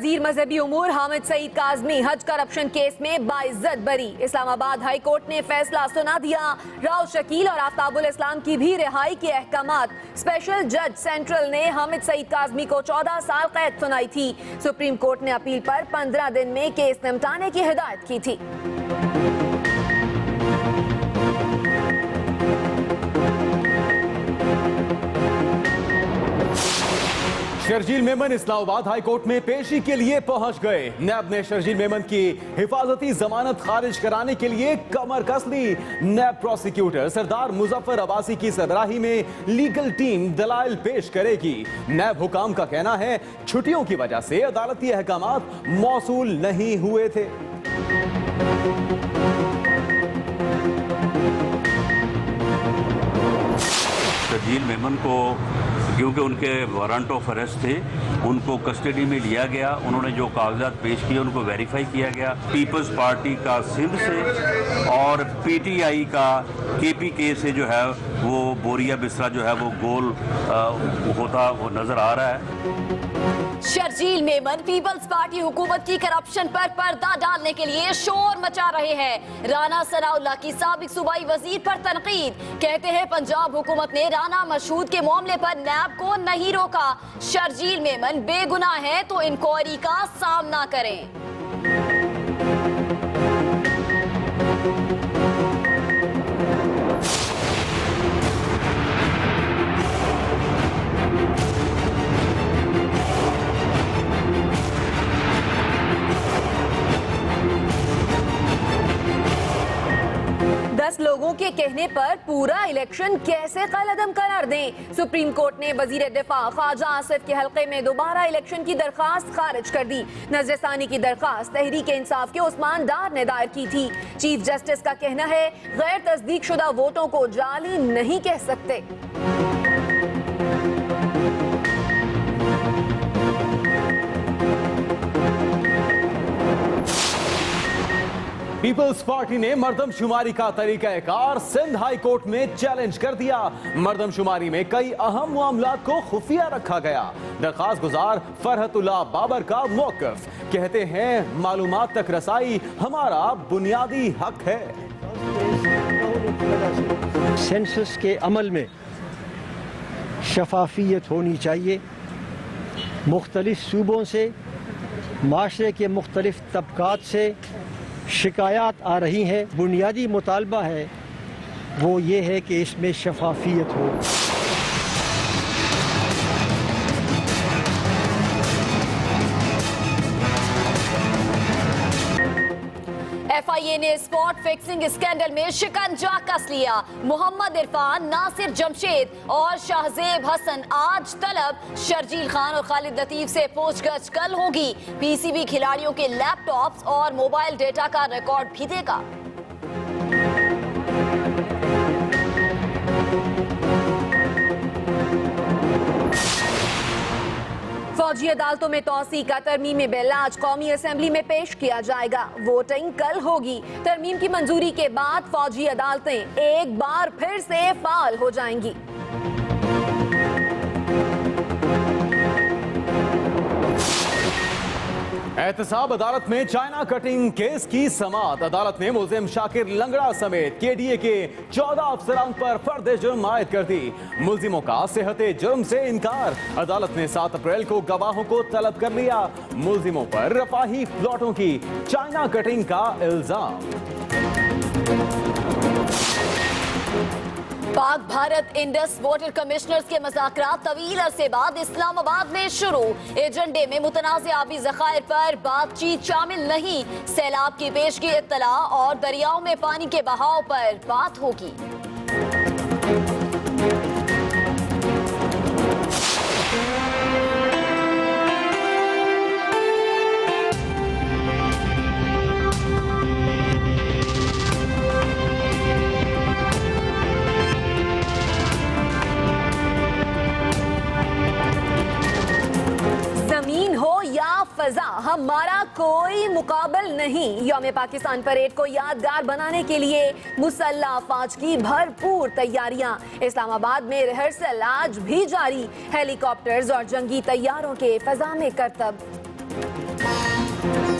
वजीर मजहबी उमूर हामिद सईद काज़मी हज करप्शन केस में बाइज्जत बरी। इस्लामाबाद हाई कोर्ट ने फैसला सुना दिया। राव शकील और आफ्ताबुल इस्लाम की भी रिहाई के अहकामात। स्पेशल जज सेंट्रल ने हामिद सईद काज़मी को 14 साल कैद सुनाई थी। सुप्रीम कोर्ट ने अपील पर 15 दिन में केस निपटाने की हिदायत की थी। शर्जील मेमन इस्लामाबाद हाई कोर्ट में पेशी के लिए पहुंच गए। नैब ने शर्जील मेमन की हिफाजती जमानत खारिज कराने के लिए कमर कस ली। नैब प्रोसिक्यूटर सरदार मुजफ्फर अब्बासी की सरबराही में लीगल टीम दलाइल पेश करेगी। नैब हुकाम का कहना है छुट्टियों की वजह से अदालती अहकामात मौसूल नहीं हुए थे। शर्जील मेमन को क्योंकि उनके वारंट ऑफ अरेस्ट थे, उनको कस्टडी में लिया गया। उन्होंने जो कागजात पेश किए उनको वेरीफाई किया गया। पीपल्स पार्टी का सिंध से और पीटीआई का केपीके से जो है वो बोरिया बिस्तरा जो है वो गोल होता वो नजर आ रहा है। शर्जील मेमन पीपल्स पार्टी हुकूमत की करप्शन पर पर्दा डालने के लिए शोर मचा रहे हैं। राना सनाउल्लाह की साबिक सूबाई वजीर पर तनकीद। कहते हैं पंजाब हुकूमत ने राना मशहूद के मामले पर नैब को नहीं रोका। शर्जील मेमन बेगुनाह है तो इंक्वायरी का सामना करें। लोगों के कहने पर पूरा इलेक्शन कैसे कलअदम करार दें। सुप्रीम कोर्ट ने वजीर दिफा ख्वाजा आसिफ के हल्के में दोबारा इलेक्शन की दरखास्त खारिज कर दी। नजरसानी की दरखास्त तहरीक इंसाफ के उस्मान डार ने दायर की थी। चीफ जस्टिस का कहना है गैर तस्दीक शुदा वोटों को जाली नहीं कह सकते। पीपल्स पार्टी ने मर्दमशुमारी का तरीकाकार सिंध हाई कोर्ट में चैलेंज कर दिया। मर्दमशुमारी में कई अहम मामलात को खुफिया रखा गया। दरखास्त गुजार फरहतुल्लाह बाबर का मौक़िफ़, कहते हैं मालूमात तक रसाई हमारा बुनियादी हक है। सेंसस के अमल में शफाफियत होनी चाहिए। मुख्तलिफ सूबों से, माशरे के मुख्तलिफ तबकात से शिकायत आ रही हैं। बुनियादी मुतालबा है वो ये है कि इसमें शफाफियत हो। FIA ने स्पॉट फिक्सिंग स्कैंडल में शिकंजा कस लिया। मोहम्मद इरफान, नासिर जमशेद और शाहजेब हसन आज तलब। शर्जील खान और खालिद लतीफ से पूछगछ कल होगी। PCB खिलाड़ियों के लैपटॉप्स और मोबाइल डेटा का रिकॉर्ड भी देगा। फौजी अदालतों में तौसी का तरमीमी बिल आज कौमी असेंबली में पेश किया जाएगा। वोटिंग कल होगी। तरमीम की मंजूरी के बाद फौजी अदालतें एक बार फिर से फाल हो जाएंगी। एहतसाब अदालत में चाइना कटिंग केस की समाअत। अदालत ने मुल्जिम शाकिर लंगड़ा समेत KDA के 14 अफसरान पर फर्द जुर्म आयद कर दी। मुल्जिमों का सेहते जुर्म से इनकार। अदालत ने 7 अप्रैल को गवाहों को तलब कर लिया। मुल्जिमों पर रफाही प्लॉटों की चाइना कटिंग का इल्जाम। Pak Bharat Indus water commissioners के मुज़ाकरात तवील अरसे बाद इस्लामाबाद में शुरू। एजेंडे में मुतनाज़ आबी ज़खायर पर बातचीत शामिल नहीं। सैलाब की पेश की इत्तला और दरियाओं में पानी के बहाव पर बात होगी। फजा हमारा कोई मुकाबल नहीं। यौम पाकिस्तान परेड को यादगार बनाने के लिए मुसल्लह अफवाज की भरपूर तैयारियां। इस्लामाबाद में रिहर्सल आज भी जारी। हेलीकॉप्टर्स और जंगी तैयारों के फजा में करतब।